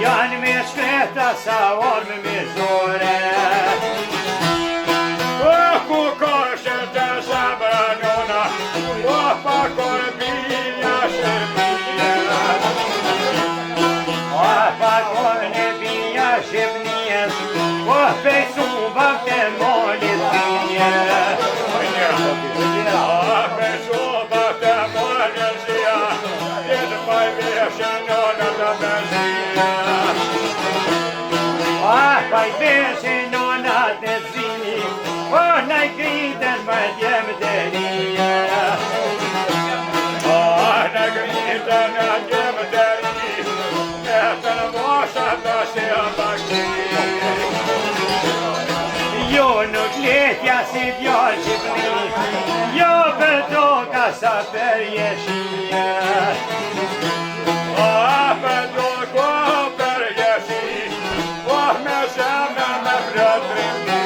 Janë me shkreta sa orme me zore Ku koshe të sabranona pa korbija shërbija pa korbija shërbjes pejsu bakte molit binje pejsu bakte molit zia Jetë paj veshën nona të benzia paj veshën nona të zi Nëj kritën më djemë të rije Në kritën më djemë të rije Të në mosha të si bakti Jo nuk letja si djallë Shqipni Jo për toka sa për jeshije Për toka për jeshi me zemë me vrëtrimni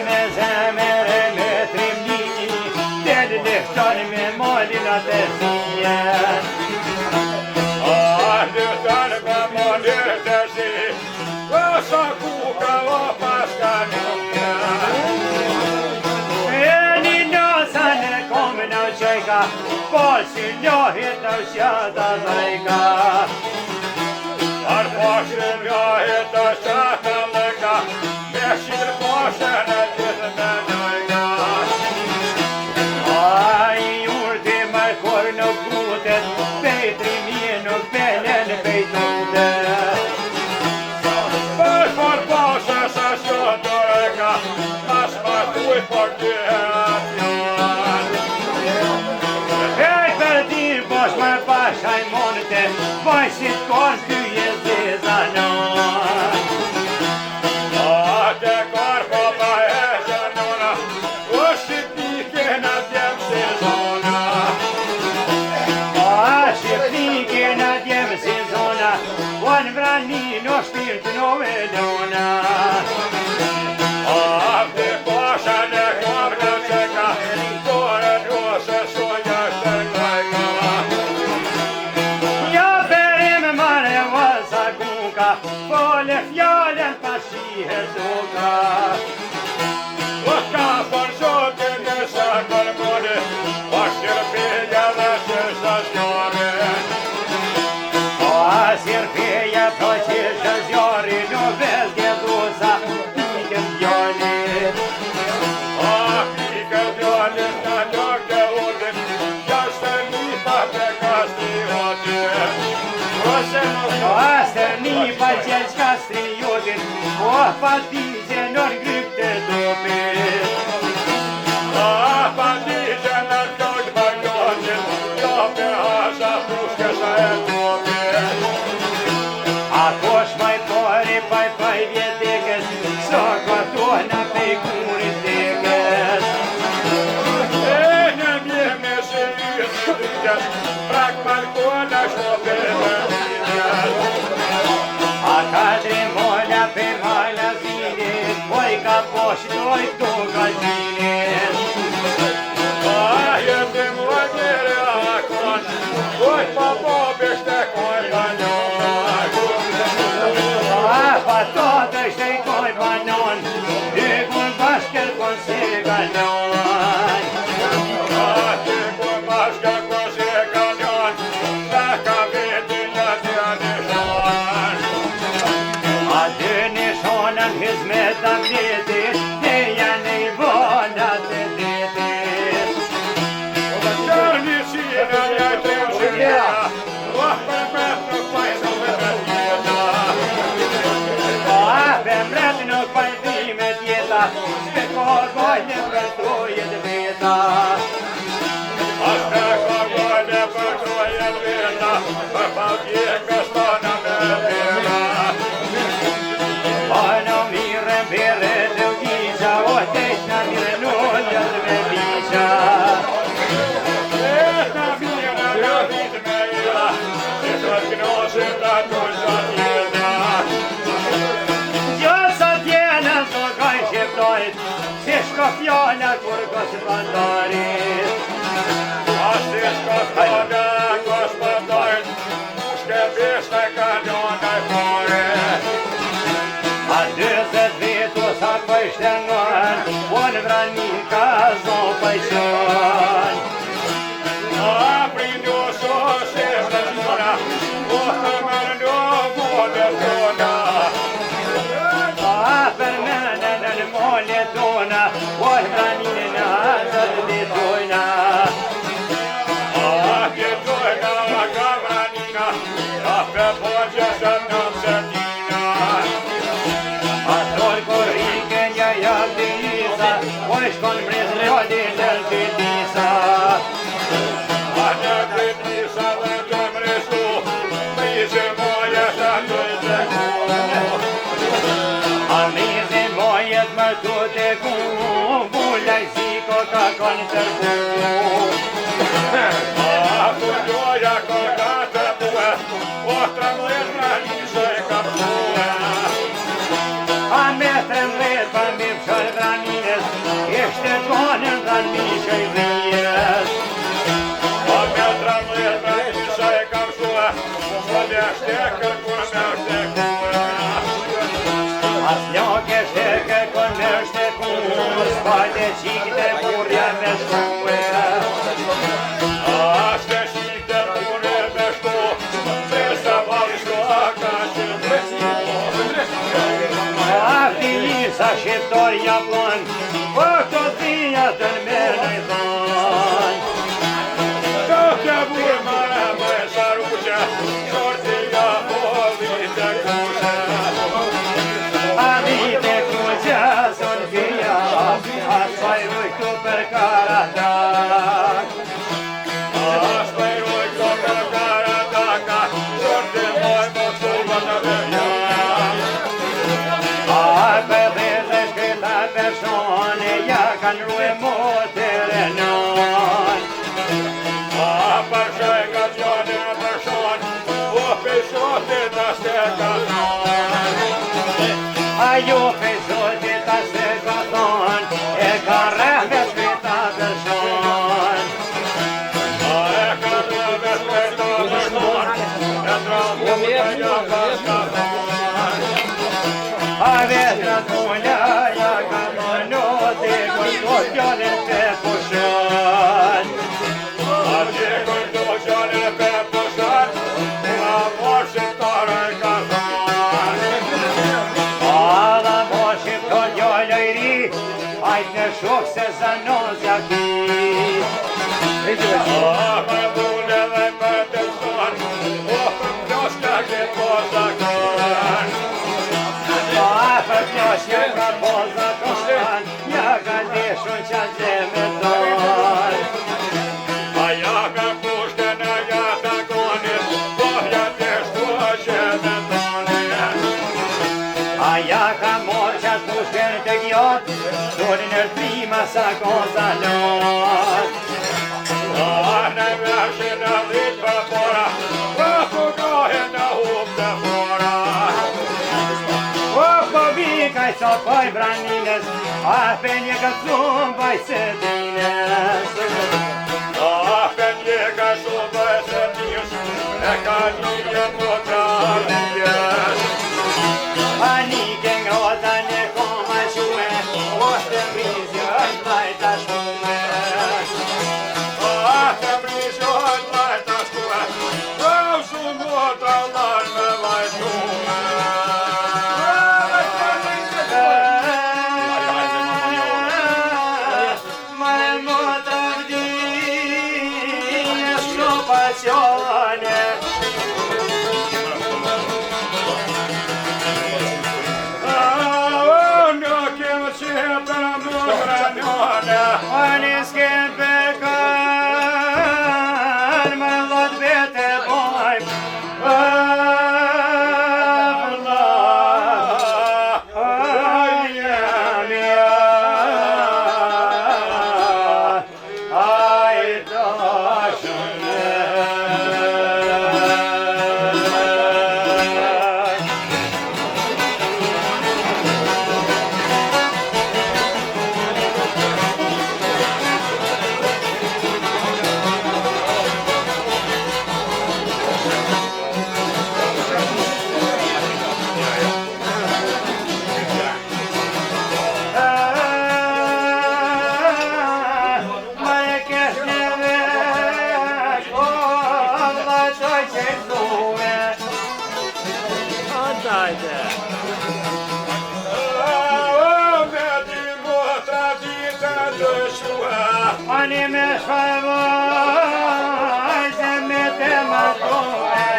me zemër me trimni Del leftar me molin atë zije Leftar me molin atë zije Sa kuka o paska nukja Një nësa në komë në qajka Por si njohit në shjata dhejka Arposhë njohit në shjata dhejka Me shqitër poshë në gjithë me nëjka I urti markor nuk gutet Pejtrimi nuk pelen pejtutet Për poshë sa shjotë dhejka Mas ma kuj për dy Bosh më pashaj monete Vajsit kor kyje zezanon Te kor po pa e zanona O shqipnike në djemë sezona Shqipnike në djemë sezona O në vrani në shpirt në velona Te posha në kom në qeka Dore nuse sonja shtekajka Fole fjallën pa shihet duka O ka për zotin në sakon mone O shirpilja dhe qesha zjore Shirpilja po qesha zjore Në velge duza Pikën djallit Pikën djallit në lok të udin Jashtë një pa të kasti udin Astër një pa gjelq kastri jotin O pa digje nër gryp të dopit Pa digje nër gryp të jotin Jo për hasa pushke sa e dopit A kosh maj pari paj vjetekes Sa këto në pejkurit tekes Në mjeme se ytë rrëgjes Prak markona shtopet A kadri mola pe mala zidit Oj ka poshtoj to ka zidit Jete mua njere akon Oj pa bobishte koj banon Pa to të shtekoj banon Dykun bashkër kon se ganon Dykun bashkër kon se ganon Dhe ka vetin në tja nishon A dy nishonën hizmet të vletit Dhe janë i vonat të detit Gjërni si në një të shirja për mret nuk pajtë me tjeta Për mret nuk pajtë me tjeta Shpe kogojnë për trojet veta Shpe kogojnë për trojet veta Për pa tjetë kastana me veta bere të ugisha, o teq në mire nullët me bisha. Në mire në rrit me ila, që të knoshën të tusha tjena. Gjësa tjena së kaj shqiptojt, si shka fjalla kur kësë bandarit. Asi shka fjalla kësë bandarit, mushke bishte ka njona i pare. A 20 vitu sa pëjshtengon, po në vrani ka zonë pëjshon. A prindu so se vraniona, o të mërndo vode tona. A përmene në molje tona, po në vrani në zëtë ditojna. A ditojna ka vranina, a pe poqe se nëmë se tina. Atrol kur riken ja jak të isa, po shkon mriz rrodi lër të disa. A në të disa dhe të mrizu, mrizë moje të të zeku. A mrizi mojet më të të ku, bullaj ziko ka kon tërku. A kundoja ka ka të bue, o të mlet në njëse ka bue. A me 13 pa mi pshoj vranines, ishte tonën dhan mi shoj dhjes. A me 13 në njëse ka bue, o dhe shteke kur me shtekue. As njoke shteke kon me shteku, s'pate qikte burja me shkue. A shte shikte burje me shku, se sa valë shku a ka që të A sa shqiptor japon, po këto dhja të në mërë në i thonë. Të ke burë mare me saruqe, shortia po vite kuqe. A vite kuqe son fija, a spajruj këtu për karatak. A spajruj këtu për karataka, shorti moj më suba të veja. A përdheze shkëta persone, ja kanë rue motere non. A përshaj ka t'jone përshon, o pishotit a steka non. A ju pëjsotit a se ka thonë, e ka rrëve shkëta person. A e ka rrëve shkëta person, e tramu të ja ka shkaton. A vetra t'ulla, ja ka mënote, këto t'jone të pushon. A që këndo qënë pe pushat, a mor shqiptare ka thonë. A la mo shqipton gjallë i ri, ajt në shok se zanozja ki. A me dhune dhe me të zonë, o për ploshka ke poza kënë. A për ploshke ka poza tonë, ja ka deshun qa zeme tonë. A ja me pushke në jata konit, po ja deshtu që me tonë. A ja ka mor qatë pushken të gjot, tonë në prima sa koza lot. A në vërshë në dhit për pora, po fukohe në hup të fora. O po vikaj sa poj branines, a penje ka thumë vaj se dines. A penje ka shumë e se njës, e ka një po të njës. A nike nga ota në koma qume, o të mrizjo është lajta shkume. A të mrizjo është lajta shkume, të shumë o të larë me lajtume. Mare mo të vdi, shko pasione. Në kemë që për më granone, Ani s'kem përkan, më dhët vete pojmë. Ani me shpavoj se me te mërkove.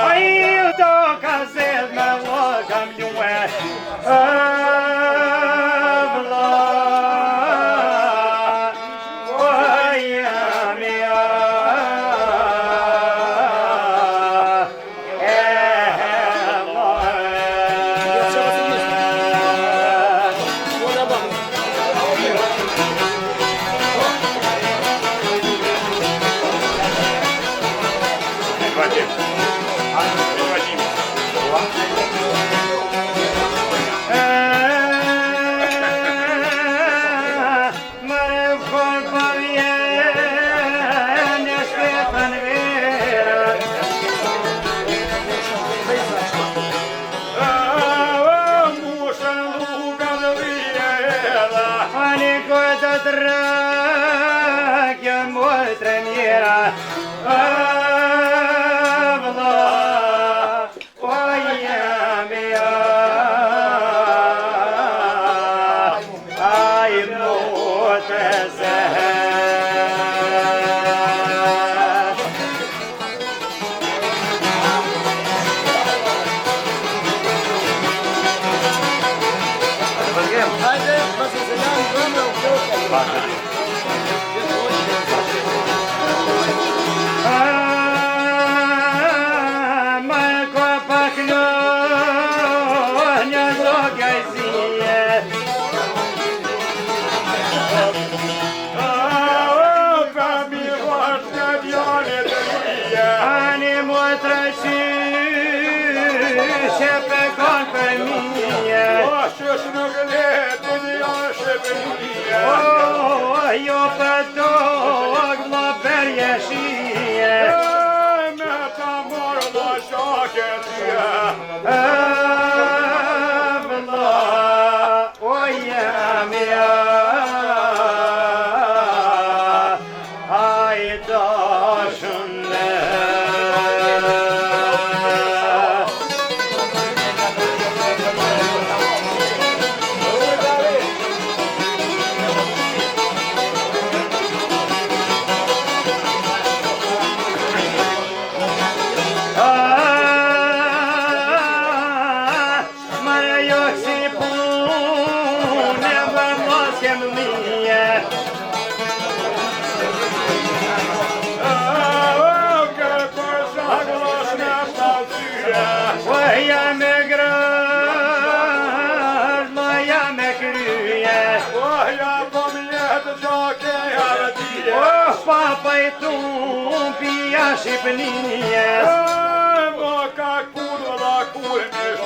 A ju do ka zed me vod kam ljue. Vla, oja mia. Dragă multă mira, avla, oia mea, ai multe eu pădog la berieșie. Meta mor la șochetie. Avla, oia mea, ai doșune. Папой тумпия шипния. Как пудова курмеш.